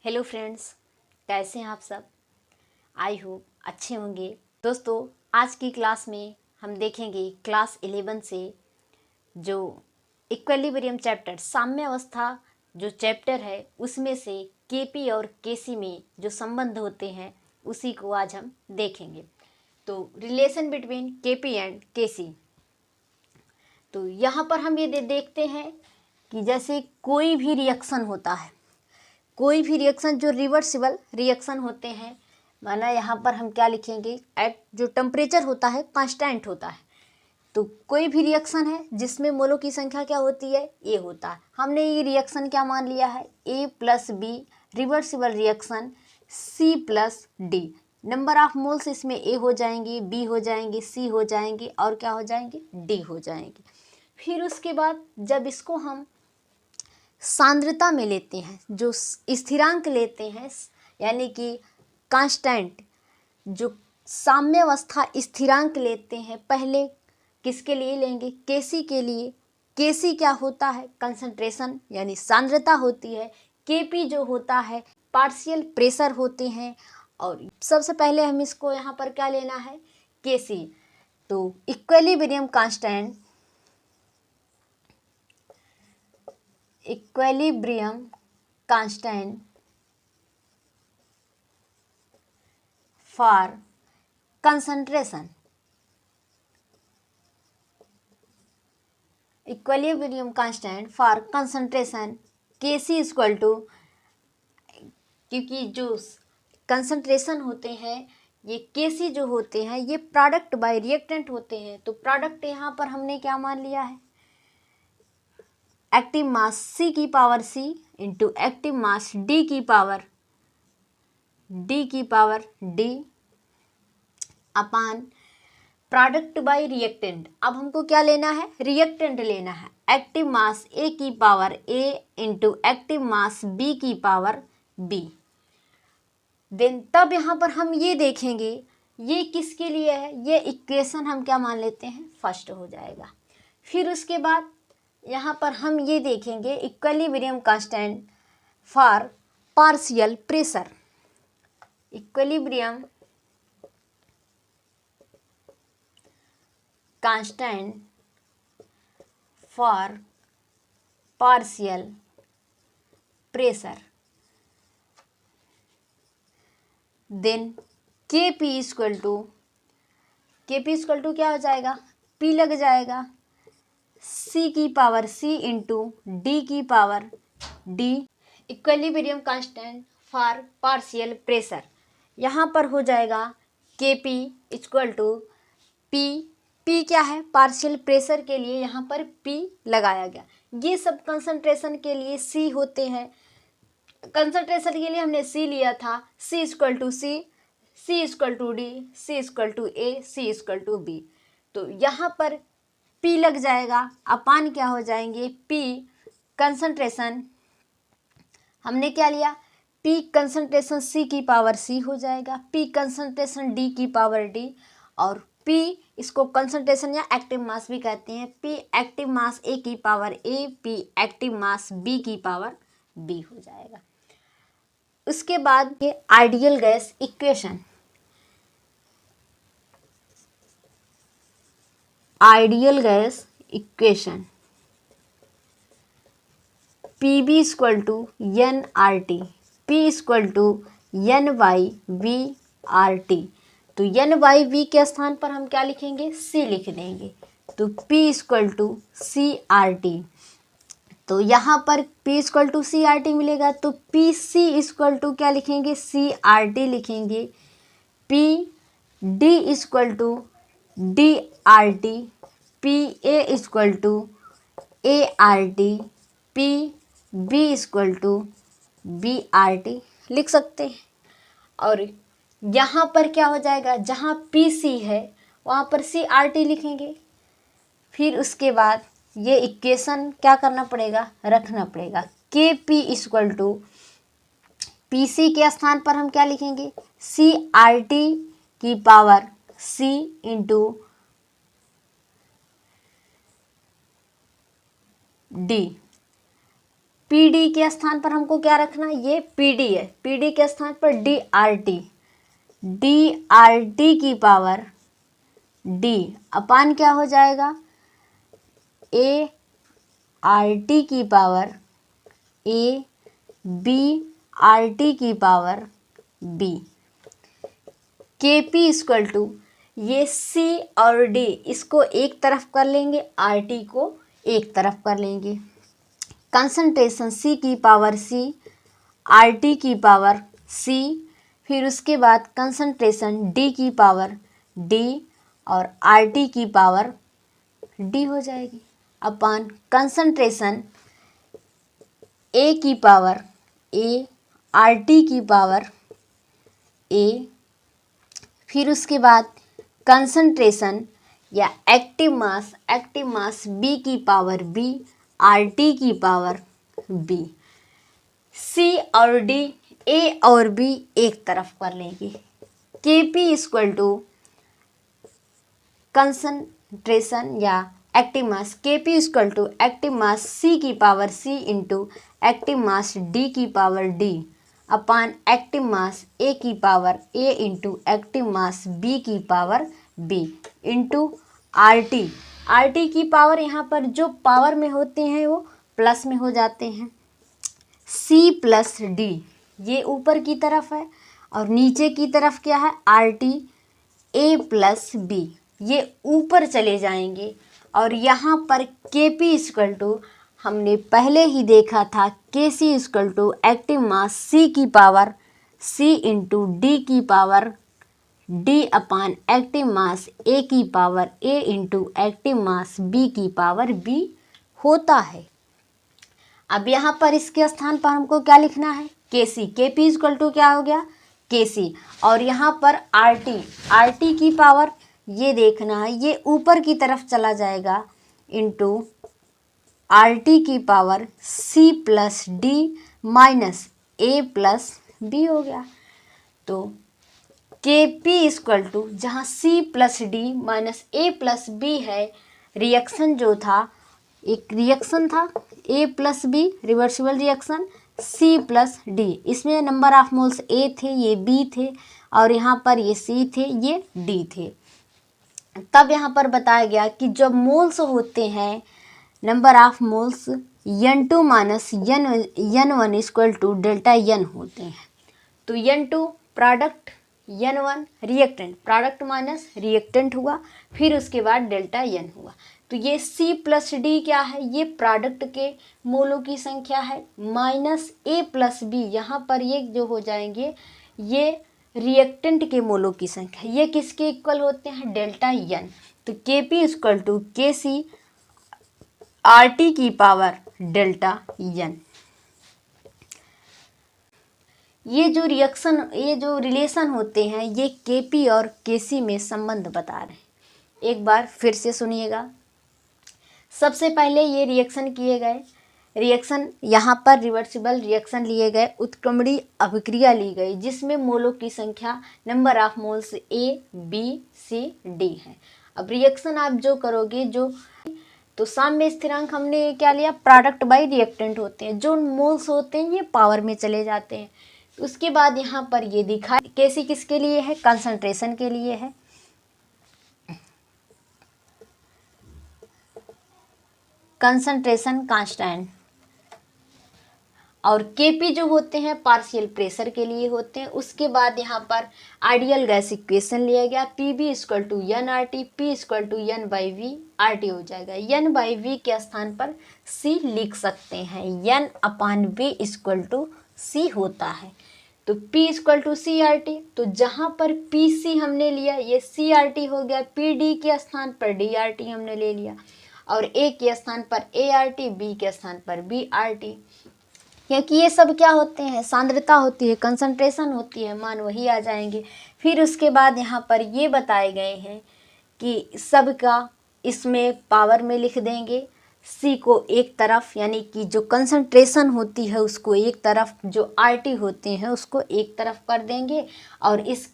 Hello friends, कैसे हैं आप सब। आई होप अच्छे होंगे। दोस्तों, आज की क्लास में हम देखेंगे क्लास 11 से जो इक्विलिब्रियम चैप्टर साम्य अवस्था जो चैप्टर है उसमें से केपी और केसी में जो संबंध होते हैं उसी को आज हम देखेंगे। तो रिलेशन बिटवीन केपी एंड केसी। तो यहाँ पर हम ये देखते हैं कि जैसे कोई भी रिएक्शन होता है, कोई भी रिएक्शन जो रिवर्सिबल रिएक्शन होते हैं, माना यहाँ पर हम क्या लिखेंगे, एट जो टेम्परेचर होता है कांस्टेंट होता है। तो कोई भी रिएक्शन है जिसमें मोलों की संख्या क्या होती है, ए होता है। हमने ये रिएक्शन क्या मान लिया है, A plus B reversible reaction C plus D. Number of moles इसमें ए हो जाएंगे, बी हो जाएंगे, सी हो जाएंगे और क्या हो जाएंगे, डी हो जाएंगे। फिर उसके बाद जब इसको हम सांद्रता में लेते हैं, जो स्थिरांक लेते हैं, यानी कि कांस्टेंट जो साम्य अवस्था स्थिरांक लेते हैं, पहले किसके लिए लेंगे, केसी के लिए। केसी क्या होता है, कंसंट्रेशन यानी सांद्रता होती है। केपी जो होता है पार्शियल प्रेशर होते हैं। और सबसे पहले हम इसको यहाँ पर क्या लेना है, केसी। तो equilibrium constant, equilibrium constant for concentration, equilibrium constant for concentration KC equal to, क्योंकि जो कंसंट्रेशन होते हैं ये केसी जो होते हैं ये प्रोडक्ट बाय रिएक्टेंट होते हैं। तो प्रोडक्ट यहाँ पर हमने क्या मान लिया है, एक्टिव मास सी की पावर सी इंटू एक्टिव मास डी की पावर डी अपान प्रोडक्ट बाय रिएक्टेंट। अब हमको क्या लेना है, रिएक्टेंट लेना है। एक्टिव मास ए की पावर ए इंटू एक्टिव मास बी की पावर बी। देन तब यहाँ पर हम ये देखेंगे ये किसके लिए है, ये इक्वेशन हम क्या मान लेते हैं, फर्स्ट हो जाएगा। फिर उसके बाद यहाँ पर हम ये देखेंगे equilibrium constant for partial pressure, equilibrium constant for partial pressure. Then KP equal to क्या हो जाएगा, पी लग जाएगा सी की पावर सी इंटू डी की power D. Equilibrium constant for partial pressure, यहाँ पर हो जाएगा केपी इक्वल टू पी क्या है, पार्शियल प्रेशर के लिए यहाँ पर पी लगाया गया। ये सब कंसंट्रेशन के लिए सी होते हैं। कंसंट्रेशन के लिए हमने सी लिया था, C equal to C equal to D, C equal to A, C equal to B. तो यहाँ पर पी लग जाएगा, अपान क्या हो जाएंगे, पी कंसंट्रेशन हमने क्या लिया, पी कंसंट्रेशन सी की पावर सी हो जाएगा, पी कंसंट्रेशन डी की पावर डी, और पी इसको कंसंट्रेशन या एक्टिव मास भी कहते हैं, पी एक्टिव मास ए की power A, P active mass B की पावर बी हो जाएगा। उसके बाद ये ideal gas equation, ideal gas equation P B equal to N R T, P equal to N by V R T. तो N by V के स्थान पर हम क्या लिखेंगे, सी लिख देंगे। तो P equal to C R T, तो यहाँ पर P equal to C R T मिलेगा। तो पी सी इक्वल टू क्या लिखेंगे, सी आर टी लिखेंगे। P D equal to D R T, P A equal to A R T, P B equal to B R T लिख सकते हैं। और यहाँ पर क्या हो जाएगा, जहाँ पी सी है वहाँ पर सी आर टी लिखेंगे। फिर उसके बाद ये इक्वेशन क्या करना पड़ेगा, रखना पड़ेगा। K P equal to P C के स्थान पर हम क्या लिखेंगे, सी आर टी की power C into D. PD के स्थान पर हमको क्या रखना, ये PD है, PD के स्थान पर DRT, DRT की पावर D अपान क्या हो जाएगा, ART की पावर A, BRT की power B। KP equal to ये C और D इसको एक तरफ कर लेंगे, RT को एक तरफ कर लेंगे। कंसंट्रेशन C की पावर C, RT की पावर C, फिर उसके बाद कंसंट्रेशन D की पावर D और RT की पावर D हो जाएगी अपान कंसंट्रेशन A की पावर A, RT की पावर A, फिर उसके बाद कंसंट्रेशन या एक्टिव मास B की पावर B, RT की पावर B। C और D, A और B एक तरफ कर लेंगे। KP इक्वल टू कंसंट्रेशन या active mass, KP equal to active mass C की power C into active mass D की power D upon active mass A की power A into active mass B की power B into RT की power, यहाँ पर जो power में होते हैं वो प्लस में हो जाते हैं। C प्लस D ये ऊपर की तरफ है और नीचे की तरफ क्या है, RT A प्लस B ये ऊपर चले जाएंगे। और यहाँ पर KP इक्वल टू हमने पहले ही देखा था, KC equal to active mass C की पावर C इंटू D की power D upon active mass A की power A into active mass B की पावर B होता है। अब यहाँ पर इसके स्थान पर हमको क्या लिखना है, KC, KP इक्वल टू क्या हो गया, KC, और यहाँ पर RT की पावर ये देखना है, ये ऊपर की तरफ चला जाएगा इंटू RT की power C plus D minus A plus B हो गया। तो KP इक्वल टू जहाँ C plus D minus A plus B है, रिएक्शन जो था, एक रिएक्शन था A plus B reversible reaction C plus D, इसमें नंबर ऑफ मोल्स A थे, ये B थे, और यहाँ पर ये C थे, ये D थे। तब यहाँ पर बताया गया कि जब मोल्स होते हैं, number of moles N2 minus N1 equal to delta N होते हैं। तो N2 product, N1 reactant, product minus reactant हुआ, फिर उसके बाद डेल्टा N हुआ। तो ये C प्लस D क्या है, ये प्रोडक्ट के मोलों की संख्या है, माइनस A प्लस B, यहाँ पर ये जो हो जाएंगे ये रिएक्टेंट के मोलों की संख्या, ये किसके इक्वल होते हैं, डेल्टा N। तो KP equal to KC RT की पावर डेल्टा N। ये जो रिलेशन होते हैं, ये KP और KC में संबंध बता रहे हैं। एक बार फिर से सुनिएगा। सबसे पहले ये रिएक्शन किए गए, रिएक्शन यहाँ पर रिवर्सिबल रिएक्शन लिए गए, उत्क्रमणीय अभिक्रिया ली गई, जिसमें मोलों की संख्या number of moles A, B, C, D है। अब रिएक्शन आप जो करोगे, तो साम्य स्थिरांक हमने क्या लिया, प्रोडक्ट बाय रिएक्टेंट होते हैं, जो मोल्स होते हैं ये पावर में चले जाते हैं। उसके बाद यहाँ पर ये दिखा KC किसके लिए है, कंसंट्रेशन के लिए है, कंसंट्रेशन कांस्टेंट, और KP जो होते हैं पार्शियल प्रेशर के लिए होते हैं। उसके बाद यहाँ पर आइडियल गैस इक्वेशन लिया गया, PB equal to NRT, P equal to N/V, RT हो जाएगा। N/V के स्थान पर C लिख सकते हैं, N upon V equal to C होता है। तो P इक्वल टू CRT, तो जहाँ पर PC हमने लिया ये CRT हो गया, PD के स्थान पर DRT हमने ले लिया, और A के स्थान पर ART, B के स्थान पर BRT, क्योंकि ये सब क्या होते हैं, सांद्रता होती है, कंसंट्रेशन होती है, मान वही आ जाएंगे। फिर उसके बाद यहाँ पर ये बताए गए हैं कि सबका इसमें पावर में लिख देंगे, C को एक तरफ, यानी कि जो कंसंट्रेशन होती है उसको एक तरफ, जो RT होते हैं उसको एक तरफ कर देंगे, और इस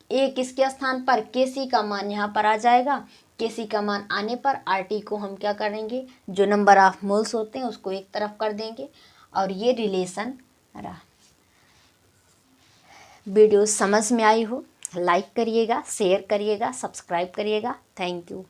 A किसके स्थान पर, KC का मान यहाँ पर आ जाएगा। KC का मान आने पर RT को हम क्या करेंगे, जो नंबर ऑफ मोल्स होते हैं उसको एक तरफ कर देंगे, और ये रिलेशन रहा। वीडियो समझ में आई हो लाइक करिएगा, शेयर करिएगा, सब्सक्राइब करिएगा। Thank you.